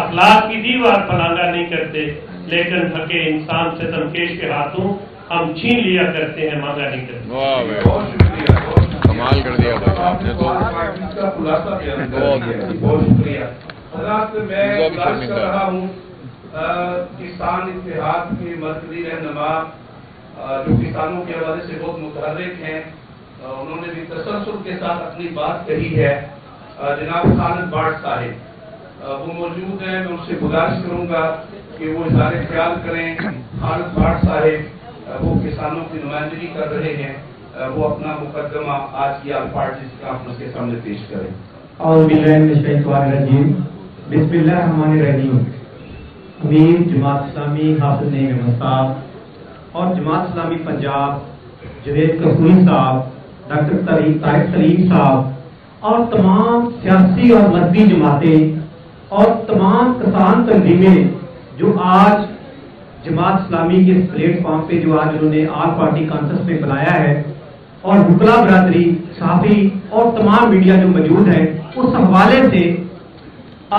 اخلاق کی دیوار پلانگا نہیں کرتے، لیکن حق انسان ستمکیش کے ہاتھوں ہم چھین لیا کرتے ہیں، مانگا نہیں کرتے۔ بہت شکریہ، کمال کر دیا بھائی آپ نے تو، بہت شکریہ حضرات۔ میں گزارش کر رہا ہوں کسان اتحاد کے مرکزی رہنما جو کسانوں کے حوالے سے بہت متحرک ہیں، انہوں نے بھی تسلسل کے ساتھ اپنی بات کہی ہے، جناب خالد بھاٹ صاحب وہ موجود ہیں، میں ان سے گزارش کروں گا کہ وہ اظہار خیال کریں۔ خالد بھاٹ صاحب وہ کسانوں کی نمائندگی کر رہے ہیں، وہ اپنا مقدمہ آج کی آل پارٹیز کانفرنس کے سامنے پیش کریں۔ اعوذ باللہ من الشیطان الرجیم، بسم اللہ الرحمن الرحیم۔ امیر جماعت اسلامی حافظ نعیم احمد صاحب اور جماعت اسلامی پنجاب جوید کپوری صاحب، ڈاکٹر طارق سلیم صاحب اور تمام سیاسی اور مذہبی جماعتیں اور تمام کسان تنظیمیں جو آج جماعت اسلامی کے اس پلیٹ فارم پہ جو آج انہوں نے آل پارٹی کانفرنس میں بلایا ہے، اور وکلا برادری، صحافی اور تمام میڈیا جو موجود ہیں، اس حوالے سے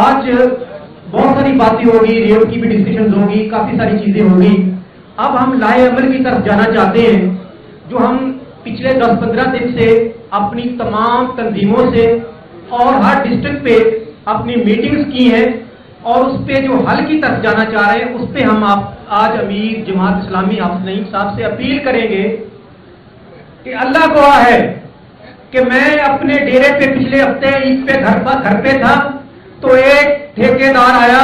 آج بہت ساری باتیں ہوگی، ریٹ کی بھی ڈسکشن ہوگی، کافی ساری چیزیں ہوگی۔ اب ہم لائے عمل کی طرف جانا چاہتے ہیں، جو ہم پچھلے 10-15 دن سے اپنی تمام تنظیموں سے اور ہر ڈسٹرکٹ پہ اپنی میٹنگز کی ہیں، اور اس پہ جو حل کی طرف جانا چاہ رہے ہیں، اس پہ ہم آج امیر جماعت اسلامی حافظ نعیم صاحب سے اپیل کریں گے کہ اللہ گواہ ہے کہ میں اپنے ڈیرے پہ پچھلے ہفتے عید پہ گھر پہ تھا، تو ایک ٹھیکیدار آیا،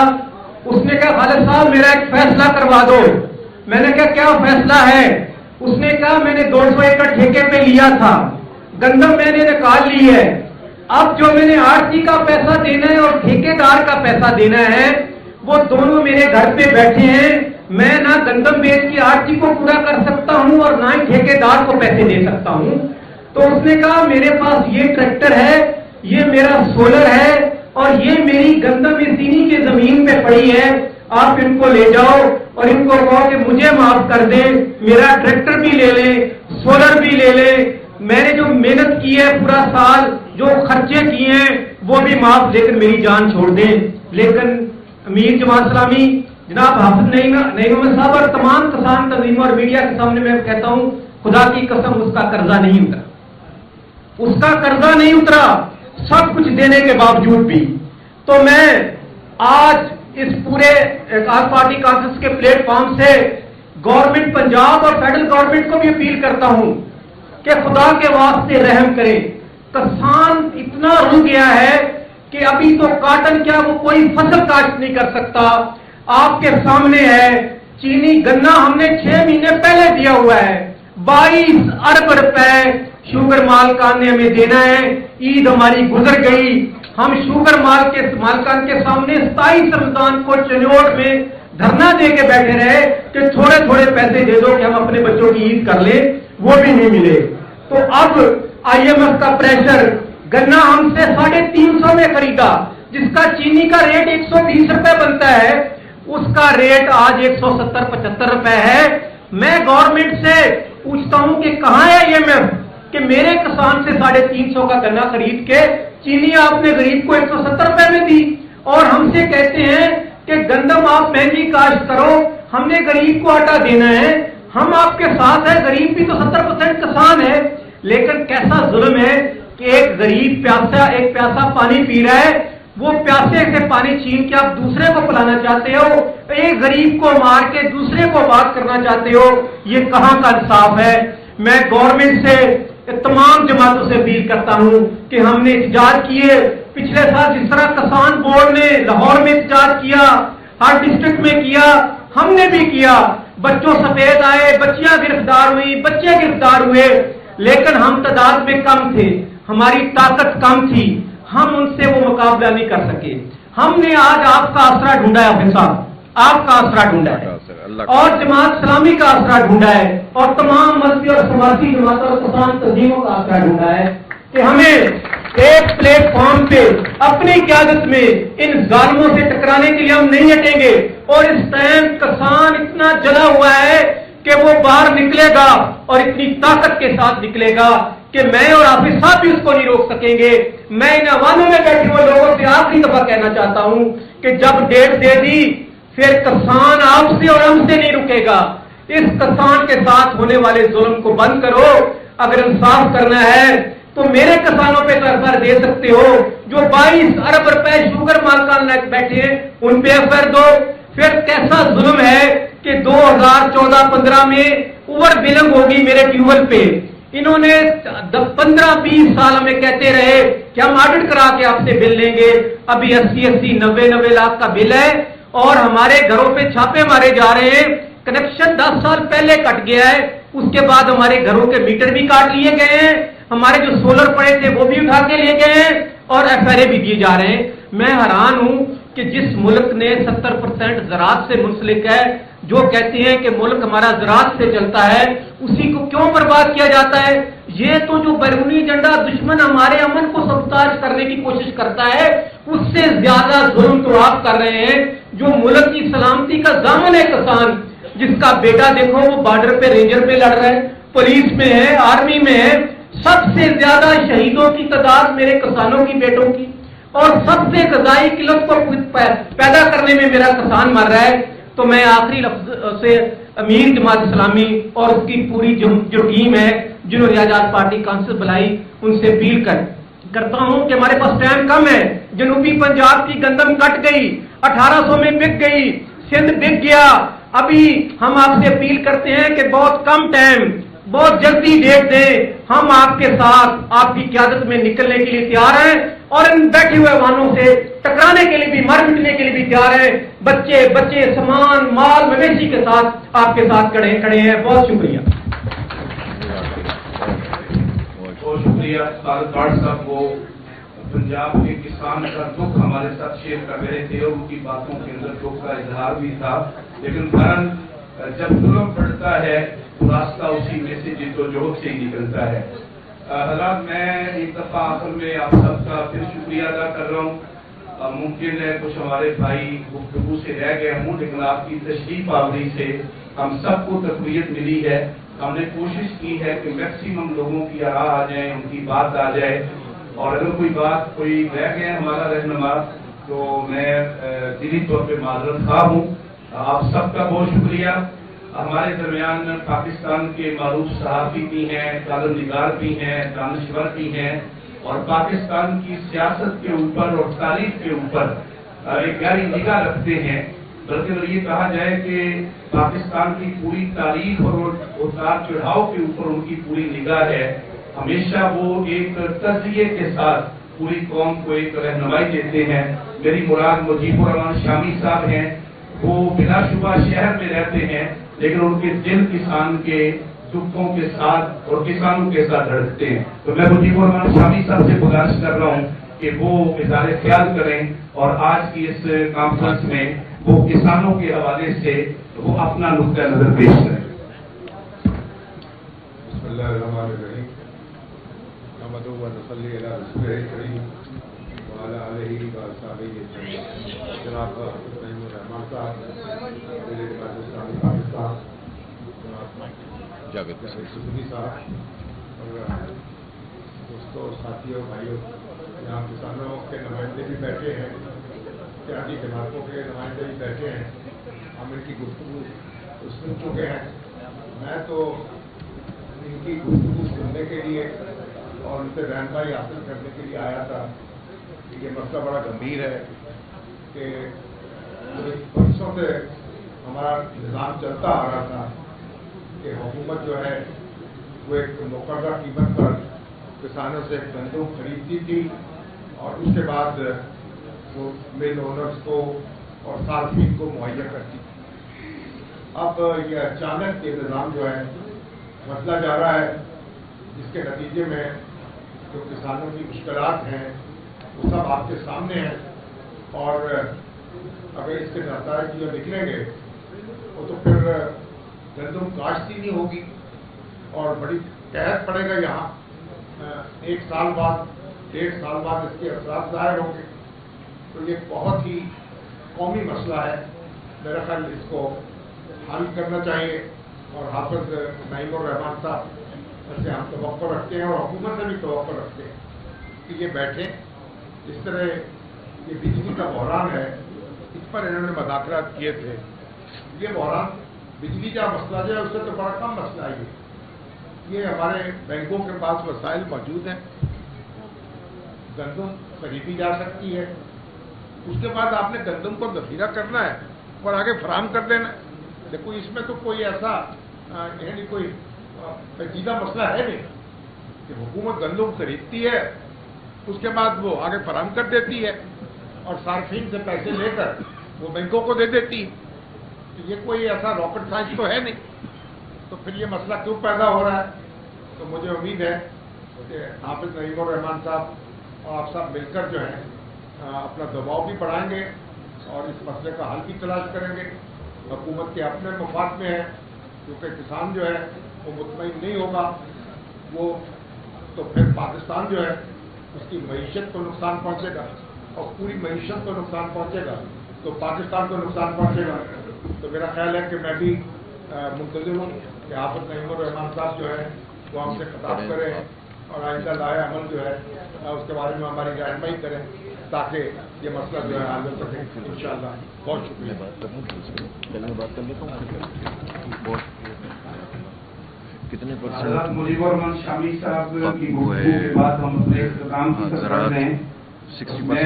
اس نے کہا خالد صاحب میرا ایک فیصلہ کروا دو۔ میں نے کہا کیا فیصلہ ہے؟ اس نے کہا میں نے 200 ایکڑ ٹھیکے پہ لیا تھا، گندم میں نے نکال لی ہے، اب جو میں نے آڑتی کا پیسہ دینا ہے اور ٹھیکیدار کا پیسہ دینا ہے، وہ دونوں میرے گھر پہ بیٹھے ہیں، میں نہ گندم بیچ کے آڑتی کو پورا کر سکتا ہوں اور نہ ہی ٹھیکیدار کو پیسے دے سکتا ہوں۔ تو اس نے کہا میرے پاس یہ ٹریکٹر ہے، یہ میرا سولر ہے، اور یہ میری گندم سینی کی زمین پہ پڑی ہے، آپ ان کو لے جاؤ اور ان کو کہو کہ مجھے معاف کر دیں، میرا ٹریکٹر بھی لے لیں، سولر بھی لے لیں، میں نے جو محنت کی ہے پورا سال جو خرچے کیے ہیں وہ بھی معاف، لیکن میری جان چھوڑ دیں۔ لیکن امیر جماعت اسلامی جناب حافظ نعیم احمد صاحب اور تمام کسان تنظیموں اور میڈیا کے سامنے میں کہتا ہوں، خدا کی قسم اس کا قرضہ نہیں اترا، اس کا قرضہ نہیں اترا سب کچھ دینے کے باوجود بھی۔ تو میں آج اس پورے آل پارٹی کانفرنس کے پلیٹ فارم سے گورنمنٹ پنجاب اور فیڈرل گورنمنٹ کو بھی اپیل کرتا ہوں کہ خدا کے واسطے رحم کرے۔ کسان اتنا رو گیا ہے کہ ابھی تو کاٹن کیا وہ کوئی فصل کاشت نہیں کر سکتا۔ آپ کے سامنے ہے چینی گنا ہم نے 6 مہینے پہلے دیا ہوا ہے، 22 ارب روپے شوگر مالکان نے ہمیں دینا ہے، عید ہماری گزر گئی، ہم شوگر مالکان کے سامنے 27 رمضان کو چنوڑ میں دھرنا دے کے بیٹھے رہے کہ تھوڑے تھوڑے پیسے دے دو کہ ہم اپنے بچوں کی عید کر لیں، وہ بھی نہیں ملے۔ تو اب IMF کا پریشر، گنا ہم سے 350 میں خریدا جس کا چینی کا ریٹ 120 روپے بنتا ہے، اس کا ریٹ آج 170-75 روپے ہے۔ میں گورنمنٹ سے پوچھتا ہوں کہ کہاں ہے IMF کہ میرے کسان سے 350 کا گنا خرید کے چینی آپ نے غریب کو 170 روپے میں دی، اور ہم سے کہتے ہیں کہ گندم آپ مہنگی کاشت کرو، ہم نے غریب کو آٹا دینا ہے۔ ہم آپ کے ساتھ ہیں، غریب بھی تو 70% کسان ہے، لیکن کیسا ظلم ہے کہ ایک غریب ایک پیاسا پانی پی رہا ہے، وہ پیاسے سے پانی چھین کے آپ دوسرے کو پلانا چاہتے ہو، ایک غریب کو مار کے دوسرے کو بات کرنا چاہتے ہو، یہ کہاں کا انصاف ہے؟ میں گورنمنٹ سے تمام جماعتوں سے اپیل کرتا ہوں کہ ہم نے احتجاج کیے پچھلے سال، جس طرح کسان بورڈ نے لاہور میں احتجاج کیا، ہر ڈسٹرکٹ میں کیا، ہم نے بھی کیا، بچوں سفید آئے، بچیاں گرفتار ہوئی، بچے گرفتار ہوئے، لیکن ہم تعداد میں کم تھے، ہماری طاقت کم تھی، ہم ان سے وہ مقابلہ نہیں کر سکے۔ ہم نے آج آپ کا آسرا ڈھونڈا ہے حافظ صاحب، آپ کا آسرا ڈھونڈا ہے اور جماعت اسلامی کا آسرا ڈھونڈا ہے اور تمام مذہبی اور سماجی جماعتوں اور کسان تنظیموں کا آسرا ڈھونڈا ہے کہ ہمیں ایک پلیٹ فارم پہ اپنی قیادت میں ان ظالموں سے ٹکرانے کے لیے ہم نہیں ہٹیں گے۔ اور اس ٹائم کسان اتنا جلا ہوا ہے کہ وہ باہر نکلے گا اور اتنی طاقت کے ساتھ نکلے گا کہ میں اور हाफिज साहब भी उसको नहीं रोक सकेंगे। मैं इन अवानों में बैठे हुए लोगों से आखिरी दफा कहना चाहता हूं कि जब डेट दे दी फिर किसान आपसे और हमसे नहीं रुकेगा। इस किसान के साथ होने वाले जुल्म को बंद करो। अगर इंसाफ करना है तो मेरे किसानों पे एफआईआर दे सकते हो। जो 22 अरब रुपए शुगर मालकान बैठे हैं उन पे एफआईआर दो। फिर कैसा जुल्म है कि 2014-15 में ओवर बिलिंग होगी मेरे ट्यूबवेल पे। इन्होंने 15-20 साल हमें कहते रहे कि हम ऑडिट करा के आपसे बिल लेंगे। अभी 80-80, 90-90 लाख का बिल है और हमारे घरों पे छापे मारे जा रहे हैं। कनेक्शन 10 साल पहले कट गया है, उसके बाद हमारे घरों के मीटर भी काट लिए गए हैं, हमारे जो सोलर पड़े थे वो भी उठा के ले गए हैं और एफआईआर भी दिए जा रहे हैं। मैं हैरान हूं कि जिस मुल्क ने 70% ज़राअत से मुंसलिक है, जो कहते हैं कि मुल्क हमारा ज़राअत से चलता है, उसी को क्यों बर्बाद किया जाता है। ये तो जो बैरूनी एजेंडा दुश्मन हमारे अमन को सबताज करने की कोशिश करता है, उससे ज्यादा जुल्म तो आप कर रहे हैं। जो मुल्क की सलामती का दामन है किसान, जिसका बेटा देखो वो बॉर्डर पे रेंजर पे लड़ रहा है, पुलिस में है, आर्मी में है। सबसे ज्यादा शहीदों की तादाद मेरे किसानों की बेटों की, और सबसे ग़िज़ाई किल्लत को पैदा करने में मेरा किसान मर रहा है। तो मैं आखिरी लफ्ज से अमीर जमात इस्लामी और उसकी पूरी जो टीम है जिन्होंने आजाद पार्टी काउंसिल बुलाई, उनसे अपील करता हूं कि हमारे पास टाइम कम है। जनूबी पंजाब की गंदम कट गई, 1800 में बिक गई, सिंध बिक गया। अभी हम आपसे अपील करते हैं कि बहुत कम टाइम, बहुत जल्दी डेट दें। हम आपके साथ, आपकी क़यादत में निकलने के लिए तैयार हैं और इन बैठे हुए वाहनों से टकराने के लिए भी, मर मिटने के लिए भी तैयार हैं। बच्चे सामान माल मवेशी के साथ आपके साथ खड़े हैं। बहुत शुक्रिया। बहुत शुक्रिया खालिद साहब को पंजाब के किसान का दुख हमारे साथ शेयर कर रहे थे और उनकी बातों के अंदर दुख का इजहार भी था। लेकिन कारण जब जुल्म पड़ता है तो रास्ता उसी में से जिद्दोजहद से ही निकलता है। हज़रात, मैं एक दफा आखिर में आप सबका फिर शुक्रिया अदा कर रहा हूँ। मुमकिन है कुछ हमारे भाई गुफ्तगू से रह गए हों, लेकिन आपकी तशरीफ आवरी से हम सबको तक़वियत मिली है। हमने कोशिश की है कि मैक्सिमम लोगों की आरा आ जाए, उनकी बात आ जाए, और अगर कोई रह गया हमारा रहनुमा तो मैं दिली तौर पे माजरत खा हूँ। आप सबका बहुत शुक्रिया। हमारे दरमियान पाकिस्तान के मारूफ सहाफ़ी भी हैं, कालम निगार भी हैं, दानिश्वर भी हैं, और पाकिस्तान की सियासत के ऊपर और तारीख के ऊपर एक गहरी निगाह रखते हैं। बल्कि अगर ये कहा जाए कि पाकिस्तान की पूरी तारीख और उतार चढ़ाव के ऊपर उनकी पूरी निगाह है। हमेशा वो एक तज़किये के साथ पूरी कौम को एक रहनुमाई देते हैं। मेरी मुराद मुजीबुर रहमान शामी साहब हैं। वो बिलाशुबा शहर में रहते हैं, लेकिन उनके दिल किसान के दुखों के साथ और किसानों के साथ धड़कते हैं। तो मैं मुजीबुर रहमान शामी साहब से गुजारिश कर रहा हूँ कि वो इज़हार ख्याल करें और आज की इस कॉन्फ्रेंस में वो किसानों के हवाले से वो अपना नुक्ता नजर पेश करें। दोस्तों, साथियों, भाइयों, यहाँ किसानों के नुमाइंदे भी बैठे हैं, इत्यादि जमातों के नुमाइंदे भी बैठे हैं। हम इनकी गुफ्तगू सुन चुके हैं। मैं तो इनकी गुफ्तगू सुनने के लिए और उनसे रहनुमाई हासिल करने के लिए आया था कि ये मसला बड़ा गंभीर है कि वर्षों से हमारा निज़ाम चलता आ रहा था कि हुकूमत जो है वो एक मुकर्रर कीमत पर किसानों से गंदम खरीदती थी और उसके बाद वो मिल ओनर्स को और सार्फिन को मुहैया करती थी। अब ये अचानक ये निज़ाम जो है बदला जा रहा है, जिसके नतीजे में जो किसानों की मुश्किलात हैं वो सब आपके सामने हैं। और अगर इसके नतीजे जो निकलेंगे वो तो फिर गंदम काश्ती नहीं होगी और बड़ी कहर पड़ेगा। यहाँ 1 साल बाद 1.5 साल बाद इसके असरात ज़ाहिर होंगे। तो ये बहुत ही कौमी मसला है। मेरा ख्याल इसको हल करना चाहिए और हाफिज नईमुर रहमान साहब से हम तवक्को रखते हैं और हुकूमत से भी तवक्को रखते हैं कि ये बैठे। इस तरह ये बिजली का बहरान है, इस पर इन्होंने मुज़ाकरात किए थे। ये बहरान बिजली का मसला जो है उससे तो बड़ा कम मसला है। ये हमारे बैंकों के पास वसाइल मौजूद हैं, गंदम खरीदी जा सकती है, उसके बाद आपने गंदम को जखीरा करना है और आगे फराहम कर देना है। देखो इसमें तो कोई ऐसा यानी कोई पेचीदा मसला है नहीं कि हुकूमत गंदम खरीदती है, उसके बाद वो आगे फराहम कर देती है और सार्फिन से पैसे लेकर वो बैंकों को दे देती है। तो ये कोई ऐसा रॉकेट साइंस तो है नहीं, तो फिर ये मसला क्यों पैदा हो रहा है? तो मुझे उम्मीद है कि हाफिज नईम उर रहमान साहब और आप सब मिलकर जो है अपना दबाव भी बढ़ाएंगे और इस मसले का हल भी तलाश करेंगे। हुकूमत के अपने मफाद में है, क्योंकि किसान जो है वो मुतमईन नहीं होगा, वो तो फिर पाकिस्तान जो है उसकी मईशत को नुकसान पहुंचेगा और पूरी मईशत को नुकसान पहुंचेगा तो पाकिस्तान को नुकसान पहुंचेगा। तो मेरा ख्याल है कि मैं भी मुंतज़िर हूँ कि हाफिज नईम उर रहमान साहब जो है वो हमसे खिताब करें और आइंदा लाए अमल जो है उसके बारे में हमारी रहनुमाई करें ताकि ये मसला जो है हल हो सके इंशाअल्लाह। बहुत शुक्रिया। कितने हज़रत मुजीबुर रहमान शामी साहब की गुफ्तगू के बाद हम अपने इख्तिताम की तरफ बढ़ रहे हैं। मैं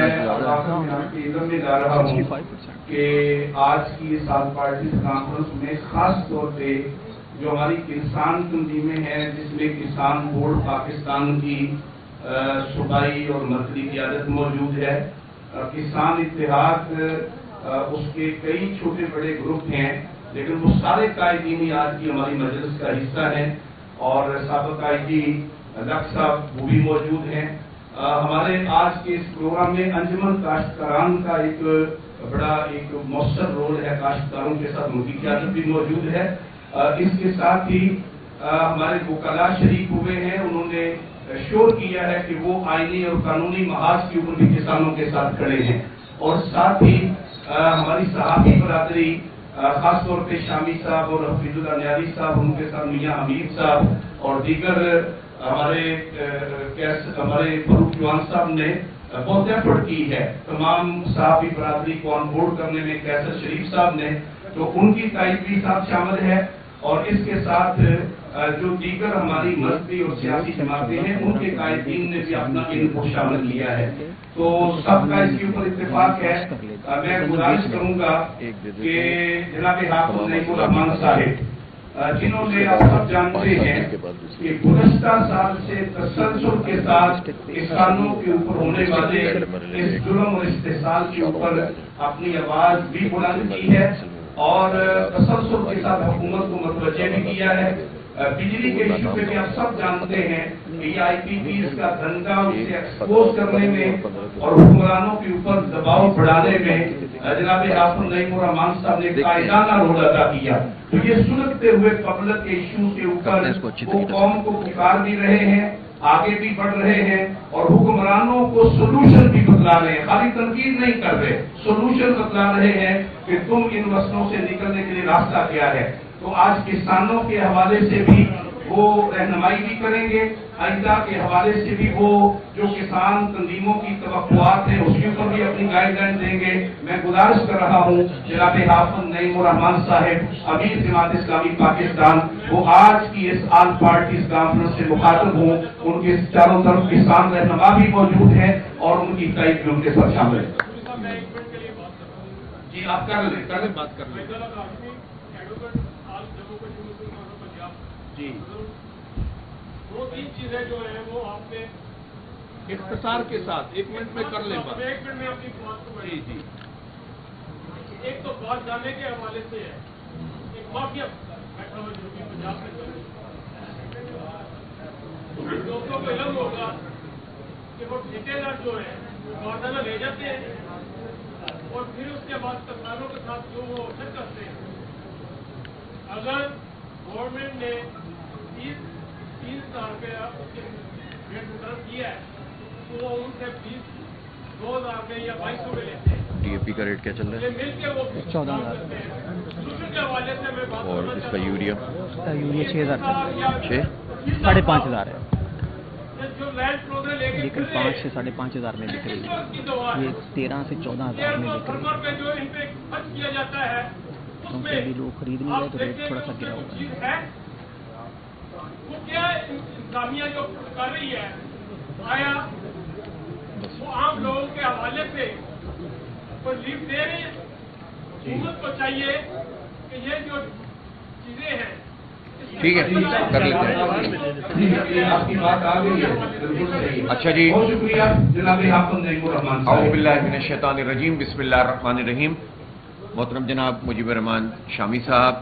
आपके इल्म में ला रहा हूँ कि आज की इस आल पार्टी कॉन्फ्रेंस में खास तौर पे जो हमारी किसान तंजीमें हैं, जिसमें किसान बोर्ड पाकिस्तान की सूबाई और मरकजी क़यादत मौजूद है, किसान इत्तेहाद उसके कई छोटे बड़े ग्रुप हैं, लेकिन वो सारे कायदीन ही आज की हमारी मजलिस का हिस्सा हैं और साबिक़ कायदी लक साहब वो भी मौजूद हैं। हमारे आज के इस प्रोग्राम में अंजुमन काश्तकारान का एक बड़ा एक मौसर रोल है, काश्तकारों के साथ उनकी क़यादत भी मौजूद है। इसके साथ ही हमारे वकला शरीक हुए हैं, उन्होंने श्योर किया है कि वो आईनी और कानूनी महाज के ऊपर भी किसानों के साथ खड़े हैं। और साथ ही हमारी सहाबी बरादरी खास तौर पे शामी साहब और हफीजुल्लाह न्यारी साहब, उनके साथ मियां हमीद साहब और दीगर हमारे फरूक जवान साहब ने बहुत एफर्ट की है तमाम सहाबी बरादरी को ऑन बोर्ड करने में, कैसर शरीफ साहब ने, तो उनकी तारीफ भी साथ शामिल है। और इसके साथ जो दीगर हमारी मजहबी और सियासी जमातें हैं उनके कायदीन ने भी अपना इनपुट शामिल किया है, तो सबका इसके ऊपर इत्तेफाक है। मैं गुजारिश करूंगा कि जनाब हाफिज नईम उर रहमान साहिब, जिन्होंने आप सब जानते हैं कि गुज़श्ता साल से तसलसल के साथ किसानों के ऊपर होने वाले इस जुल्म और इस्तेसाल के ऊपर अपनी आवाज भी बुलंद की है और तसलसल के साथ हुकूमत को मुतवज्जे भी किया है। बिजली के इशू पे भी आप सब जानते हैं कि ये IPPs का धंधा उसे एक्सपोज करने में और हुक्मरानों के ऊपर दबाव बढ़ाने में जनाब हाफिज नईम उर रहमान साहब ने कायदाना रोल अदा किया। तो ये सुलगते हुए पब्लिक के इशू के ऊपर वो कौम को पुकार भी रहे हैं, आगे भी बढ़ रहे हैं और हुक्मरानों को सोल्यूशन भी बतला रहे हैं, खाली तनकीद नहीं कर रहे, सोल्यूशन बतला रहे हैं कि तुम इन मसलों से निकलने के लिए रास्ता क्या है। तो आज किसानों के हवाले से भी वो रहनुमाई भी करेंगे, आइंदा के हवाले से भी वो जो किसान तंजीमों की तवक्कुआत है उसके ऊपर भी अपनी गाइडलाइन देंगे। मैं गुजारिश कर रहा हूँ जनाब हाफिज नईम उर रहमान साहिब, अमीर जमात इस्लामी पाकिस्तान, वो आज की इस आल पार्टीज कॉन्फ्रेंस से मुखातिब हूँ। उनके चारों तरफ किसान रहनुमा भी मौजूद है और उनकी तारीफ भी उनके साथ शामिल है। जी आप कर ले बात कर ले जी। 2-3 चीजें जो है वो आपने इख्तिसार के साथ 1 मिनट में कर ले बात। 1 मिनट में अपनी बात को जी जी। एक तो बात जानने के हवाले से है, एक माफिया बैठा हुआ जो कि पंजाब में चल रहा है, दोस्तों को इल्म होगा कि वो ठेकेदार जो है वो गौरदाना ले जाते हैं और फिर उसके बाद किसानों के साथ जो वो अवसर करते हैं। अगर गवर्नमेंट ने 30,000 रुपया रेट मुकर्रर किया है तो वो उनसे 2,000 रुपये या 2,200 में लेते हैं। DAP का रेट क्या चल रहा है? मिलकर वो 14,000 के हवाले से मैं बात और इसका यूरिया 6,000 5,500 है, जो लैंड क्लोजर लेके लेकिन 5 से 5,500 में बिक रही है। ये 13 से 14,000 में बिक रही है, पे जो इन पे खर्च किया जाता है क्योंकि अभी लोग खरीद नहीं रहे तो रेट थोड़ा सा गिरा हुआ है। चीज है वो क्या इंतजामिया जो कर रही है, आया वो आम लोगों के हवाले से कोई लीव दे रहे हैं। हुकूमत को चाहिए कि ये जो चीजें हैं ठीक है, कर लेते हैं। आपकी बात आ गई है, बिल्कुल सही है। अच्छा जी, बहुत शुक्रिया जनाब हाफिज नईमुर रहमान साहब। औज़ु बिल्लाहि मिनश शैतानिर रजीम, बिस्मिल्लाहिर रहमानिर रहीम। मोहतरम जनाब मुजीबुर रहमान शामी साहब,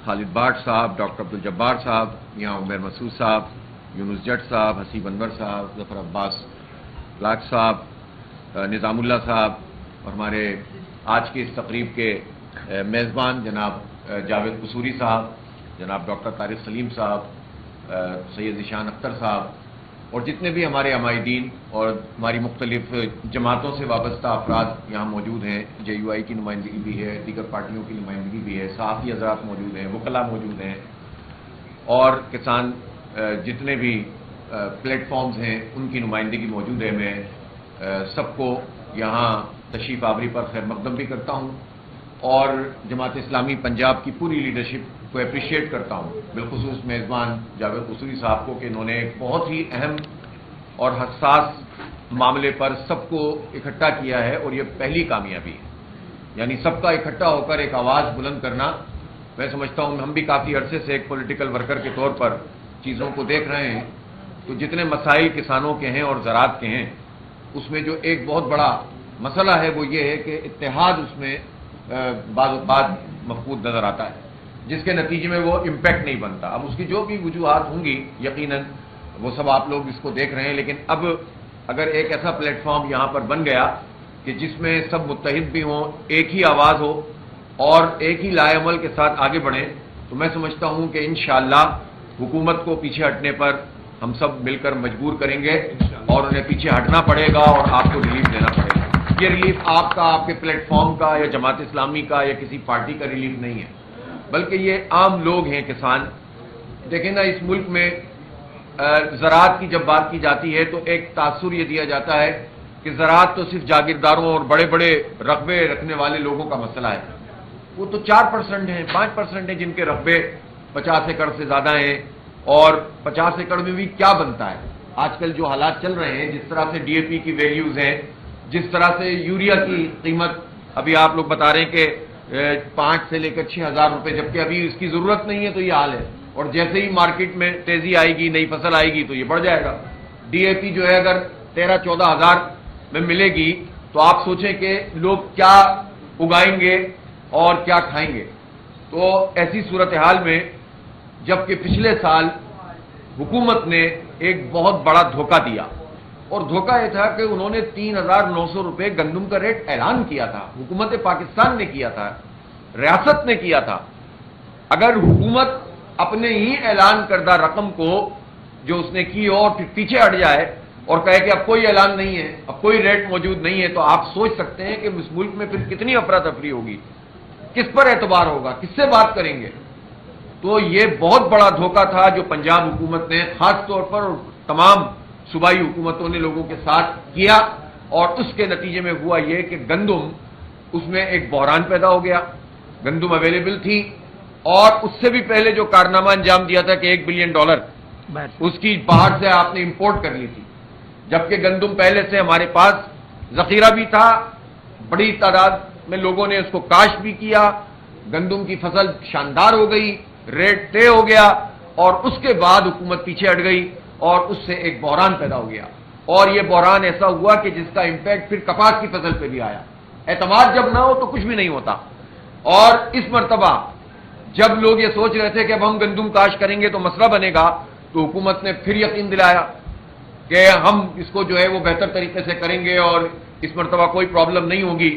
खालिद बाट साहब, डॉक्टर अब्दुल जब्बार साहब, यहाँ उमर मसूद साहब, यूनुस जट साहब, हसीब अनवर साहब, जफर अब्बास लाख साहब, निज़ामुल्लाह साहब और हमारे आज की इस तकरीब के मेज़बान जनाब जावेद कसूरी साहब, जनाब डॉक्टर तारिक सलीम साहब, सैयद ज़ीशान अख्तर साहब और जितने भी हमारे हमायदीन और हमारी मुख्तलिफ जमातों से वाबस्ता अफराद यहाँ मौजूद हैं। JUI की नुमाइंदगी भी है, दीगर पार्टियों की नुमाइंदगी भी है, सहाफ़ी हज़रात मौजूद हैं, वकला मौजूद हैं और किसान जितने भी प्लेटफॉर्म्स हैं उनकी नुमाइंदगी मौजूद है। मैं सबको यहाँ तशरीफ़ आवरी पर खैर मकदम भी करता हूँ और जमात इस्लामी पंजाब की पूरी लीडरशिप को अप्रिशिएट करता हूँ, बिलखुसूस मेज़बान जावेद कसूरी साहब को कि इन्होंने एक बहुत ही अहम और हसास मामले पर सबको इकट्ठा किया है और ये पहली कामयाबी है। यानी सबका इकट्ठा होकर एक आवाज़ बुलंद करना, मैं समझता हूँ हम भी काफ़ी अरसे से एक पॉलिटिकल वर्कर के तौर पर चीज़ों को देख रहे हैं तो जितने मसाइल किसानों के हैं और ज़राअत के हैं उसमें जो एक बहुत बड़ा मसला है वो ये है कि इत्तेहाद उसमें बाज़ मफकूद नज़र आता है, जिसके नतीजे में वो इम्पैक्ट नहीं बनता। अब उसकी जो भी वजूहात होंगी यकीनन वो सब आप लोग इसको देख रहे हैं, लेकिन अब अगर एक ऐसा प्लेटफॉर्म यहाँ पर बन गया कि जिसमें सब मुत्तहिद भी हों, एक ही आवाज़ हो और एक ही लाएअमल के साथ आगे बढ़ें, तो मैं समझता हूँ कि इंशाअल्लाह हुकूमत को पीछे हटने पर हम सब मिलकर मजबूर करेंगे और उन्हें पीछे हटना पड़ेगा और आपको रिलीफ देना पड़ेगा। ये रिलीफ आपका, आपके प्लेटफॉर्म का या जमात इस्लामी का या किसी पार्टी का रिलीफ नहीं है, बल्कि ये आम लोग हैं, किसान। देखें ना, इस मुल्क में ज़राअत की जब बात की जाती है तो एक तासुर ये दिया जाता है कि ज़राअत तो सिर्फ जागीरदारों और बड़े बड़े रकबे रखने वाले लोगों का मसला है। वो तो 4% हैं, 5% हैं जिनके रकबे 50 एकड़ से ज़्यादा हैं और 50 एकड़ में भी क्या बनता है। आजकल जो हालात चल रहे हैं, जिस तरह से DAP की वैल्यूज़ हैं, जिस तरह से यूरिया की कीमत, अभी आप लोग बता रहे हैं कि 5 से लेकर 6,000 रुपये, जबकि अभी इसकी ज़रूरत नहीं है तो ये हाल है। और जैसे ही मार्केट में तेज़ी आएगी, नई फसल आएगी तो ये बढ़ जाएगा। DAP जो है अगर 13-14 हज़ार में मिलेगी तो आप सोचें कि लोग क्या उगाएंगे और क्या खाएंगे। तो ऐसी सूरत हाल में जबकि पिछले साल हुकूमत ने एक बहुत बड़ा धोखा दिया और धोखा यह था कि उन्होंने 3,900 रुपये गंदम का रेट ऐलान किया था, हुकूमत पाकिस्तान ने किया था, रियासत ने किया था। अगर हुकूमत अपने ही ऐलान करदा रकम को जो उसने की और फिर पीछे हट जाए और कहे कि अब कोई ऐलान नहीं है, अब कोई रेट मौजूद नहीं है, तो आप सोच सकते हैं कि इस मुल्क में फिर कितनी अफरा तफरी होगी, किस पर एतबार होगा, किससे बात करेंगे। तो ये बहुत बड़ा धोखा था जो पंजाब हुकूमत ने खास तौर पर और तमाम सूबाई हुकूमतों ने लोगों के साथ किया और उसके नतीजे में हुआ ये कि गंदम, उसमें एक बहरान पैदा हो गया। गंदम अवेलेबल थी और उससे भी पहले जो कारनामा अंजाम दिया था कि $1 बिलियन उसकी बाहर से आपने इंपोर्ट कर ली थी, जबकि गंदम पहले से हमारे पास जखीरा भी था, बड़ी तादाद में लोगों ने उसको काश्त भी किया, गंदम की फसल शानदार हो गई, रेट तय हो गया और उसके बाद हुकूमत पीछे हट गई और उससे एक बहरान पैदा हो गया। और यह बहरान ऐसा हुआ कि जिसका इंपैक्ट फिर कपास की फसल पे भी आया। एतमाद जब ना हो तो कुछ भी नहीं होता। और इस मर्तबा जब लोग ये सोच रहे थे कि अब हम गंदम काश्त करेंगे तो मसला बनेगा, तो हुकूमत ने फिर यकीन दिलाया कि हम इसको जो है वो बेहतर तरीके से करेंगे और इस मर्तबा कोई प्रॉब्लम नहीं होगी।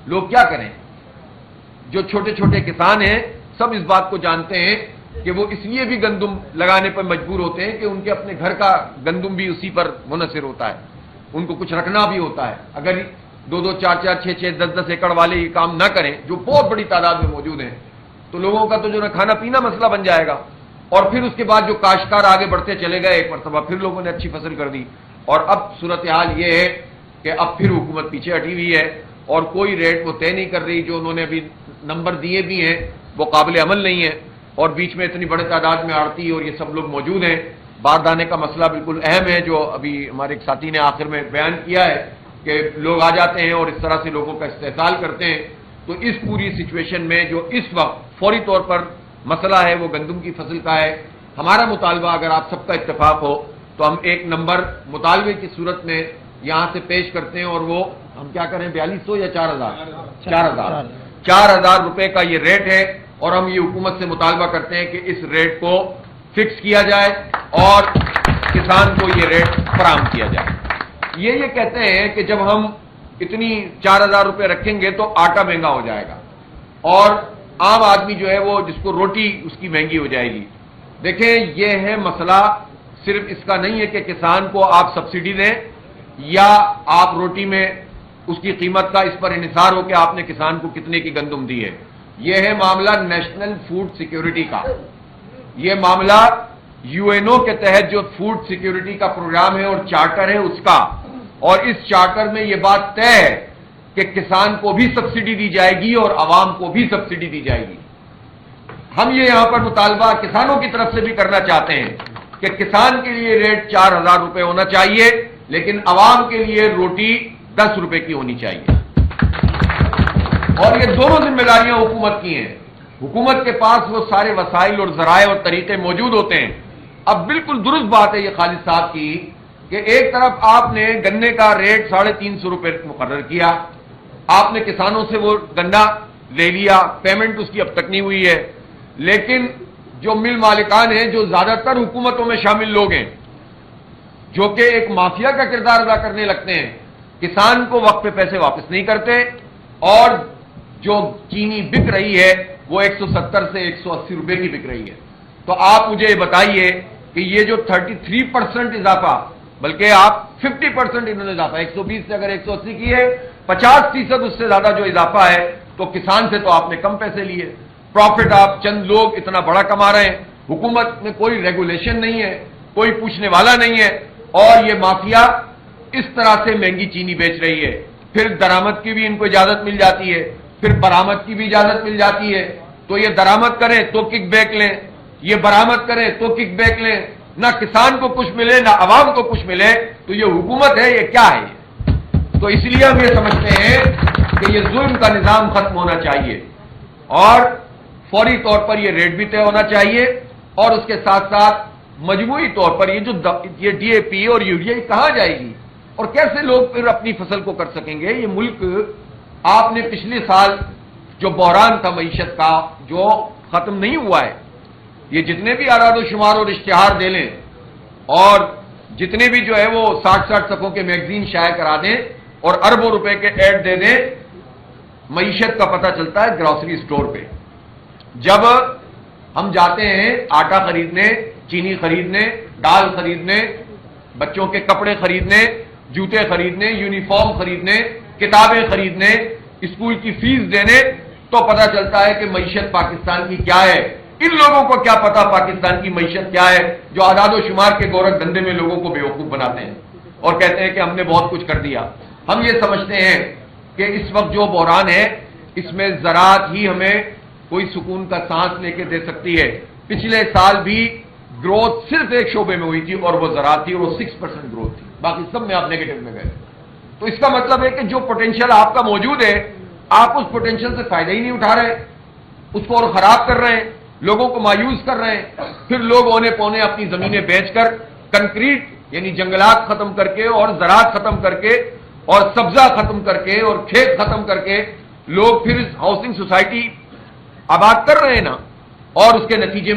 लोग क्या करें, जो छोटे छोटे किसान हैं सब इस बात को जानते हैं कि वो इसलिए भी गंदम लगाने पर मजबूर होते हैं कि उनके अपने घर का गंदम भी उसी पर मुनहसर होता है, उनको कुछ रखना भी होता है। अगर 2-2, 4-4, 6-6, 10-10 एकड़ वाले ये काम ना करें, जो बहुत बड़ी तादाद में मौजूद हैं, तो लोगों का तो जो ना खाना पीना मसला बन जाएगा। اور پھر اس کے بعد جو کاشتکار آگے بڑھتے چلے گئے، ایک مرتبہ پھر لوگوں نے اچھی فصل کر دی، اور اب صورتحال یہ ہے کہ اب پھر حکومت پیچھے ہٹی ہوئی ہے اور کوئی ریٹ وہ طے نہیں کر رہی. جو انہوں نے ابھی نمبر دیے بھی ہیں وہ قابل عمل نہیں ہے، اور بیچ میں اتنی بڑے تعداد میں آڑتی اور یہ سب لوگ موجود ہیں. باردانے کا مسئلہ بالکل اہم ہے، جو ابھی ہمارے ایک ساتھی نے آخر میں بیان کیا ہے کہ لوگ آ جاتے ہیں اور اس طرح سے لوگوں کا استحصال کرتے ہیں. تو اس پوری سچویشن میں جو اس وقت فوری طور پر مسئلہ ہے وہ گندم کی فصل کا ہے. ہمارا مطالبہ اگر آپ سب کا اتفاق ہو تو ہم ایک نمبر مطالبے کی صورت میں یہاں سے پیش کرتے ہیں، اور وہ ہم کیا کریں، 4200 یا 4000 4,000 روپے کا یہ ریٹ ہے، اور ہم یہ حکومت سے مطالبہ کرتے ہیں کہ اس ریٹ کو فکس کیا جائے اور کسان کو یہ ریٹ فراہم کیا جائے. یہ کہتے ہیں کہ جب ہم اتنی 4,000 روپے رکھیں گے تو آٹا مہنگا ہو جائے گا اور عام آدمی جو ہے وہ جس کو روٹی اس کی مہنگی ہو جائے گی. دیکھیں یہ ہے مسئلہ، صرف اس کا نہیں ہے کہ کسان کو آپ سبسڈی دیں یا آپ روٹی میں اس کی قیمت کا اس پر انحصار ہو کہ آپ نے کسان کو کتنے کی گندم دی ہے. یہ ہے معاملہ نیشنل فوڈ سیکیورٹی کا، یہ معاملہ UN کے تحت جو فوڈ سیکیورٹی کا پروگرام ہے اور چارٹر ہے اس کا، اور اس چارٹر میں یہ بات طے ہے کہ کسان کو بھی سبسڈی دی جائے گی اور عوام کو بھی سبسڈی دی جائے گی. ہم یہ یہاں پر مطالبہ کسانوں کی طرف سے بھی کرنا چاہتے ہیں کہ کسان کے لیے ریٹ 4,000 روپے ہونا چاہیے، لیکن عوام کے لیے روٹی 10 روپے کی ہونی چاہیے. اور یہ دونوں ذمہ داریاں حکومت کی ہیں. حکومت کے پاس وہ سارے وسائل اور ذرائع اور طریقے موجود ہوتے ہیں. اب بالکل درست بات ہے یہ خالد صاحب کی کہ ایک طرف آپ نے گنے کا ریٹ 350 روپے مقرر کیا، آپ نے کسانوں سے وہ گنا لے لیا، پیمنٹ اس کی اب تک نہیں ہوئی ہے. لیکن جو مل مالکان ہیں، جو زیادہ تر حکومتوں میں شامل لوگ ہیں، جو کہ ایک مافیا کا کردار ادا کرنے لگتے ہیں، کسان کو وقت پہ پیسے واپس نہیں کرتے، اور جو چینی بک رہی ہے وہ 170 سے 180 روپے کی بک رہی ہے. تو آپ مجھے بتائیے کہ یہ جو 33% اضافہ، بلکہ آپ 50% انہوں نے اضافہ، 120 سے اگر 180 کی ہے، 50% اس سے زیادہ جو اضافہ ہے، تو کسان سے تو آپ نے کم پیسے لیے. پروفٹ آپ چند لوگ اتنا بڑا کما رہے ہیں، حکومت میں کوئی ریگولیشن نہیں ہے، کوئی پوچھنے والا نہیں ہے، اور یہ مافیا اس طرح سے مہنگی چینی بیچ رہی ہے. پھر درآمد کی بھی ان کو اجازت مل جاتی ہے، پھر برآمد کی بھی اجازت مل جاتی ہے. تو یہ درآمد کریں تو کک بیک لیں، یہ برآمد کریں تو کک بیک لیں، نہ کسان کو کچھ ملے نہ عوام کو کچھ ملے. تو یہ حکومت ہے، یہ کیا ہے؟ تو اس لیے ہم یہ سمجھتے ہیں کہ یہ ظلم کا نظام ختم ہونا چاہیے، اور فوری طور پر یہ ریٹ بھی طے ہونا چاہیے، اور اس کے ساتھ ساتھ مجموعی طور پر یہ DAP اور یوریا کہاں جائے گی، اور کیسے لوگ پھر اپنی فصل کو کر سکیں گے؟ یہ ملک، آپ نے پچھلے سال جو بحران تھا معیشت کا جو ختم نہیں ہوا ہے، یہ جتنے بھی اعداد و شمار اور اشتہار دے لیں اور جتنے بھی جو ہے وہ 60 صفحوں کے میگزین شائع کرا دیں اور اربوں روپے کے ایڈ دے دیں، معیشت کا پتہ چلتا ہے گروسری سٹور پہ. جب ہم جاتے ہیں آٹا خریدنے، چینی خریدنے، دال خریدنے، بچوں کے کپڑے خریدنے، جوتے خریدنے، یونیفارم خریدنے، کتابیں خریدنے، اسکول کی فیس دینے، تو پتہ چلتا ہے کہ معیشت پاکستان کی کیا ہے. ان لوگوں کو کیا پتا پاکستان کی معیشت کیا ہے، جو اعداد و شمار کے گورکھ دھندے میں لوگوں کو بیوقوف بناتے ہیں اور کہتے ہیں کہ ہم نے بہت کچھ کر دیا. ہم یہ سمجھتے ہیں کہ اس وقت جو بحران ہے اس میں زراعت ہی ہمیں کوئی سکون کا سانس لے کے دے سکتی ہے. پچھلے سال بھی گروتھ صرف ایک شعبے میں ہوئی تھی اور وہ زراعت تھی، اور وہ 6% گروتھ تھی، باقی سب میں آپ نیگیٹو میں گئے. تو اس کا مطلب ہے کہ جو پوٹینشیل آپ کا موجود ہے، آپ اس پوٹینشیل سے فائدہ ہی نہیں اٹھا رہے، اس کو اور خراب کر رہے ہیں، لوگوں کو مایوس کر رہے ہیں. پھر لوگ اونے پونے اپنی زمینیں بیچ کر، کنکریٹ یعنی جنگلات ختم کر کے اور زراعت ختم کر کے اور سبزہ ختم کر کے اور کھیت ختم کر کے لوگ پھر ہاؤسنگ سوسائٹی آباد کر رہے ہیں نا، اور اس کے نتیجے میں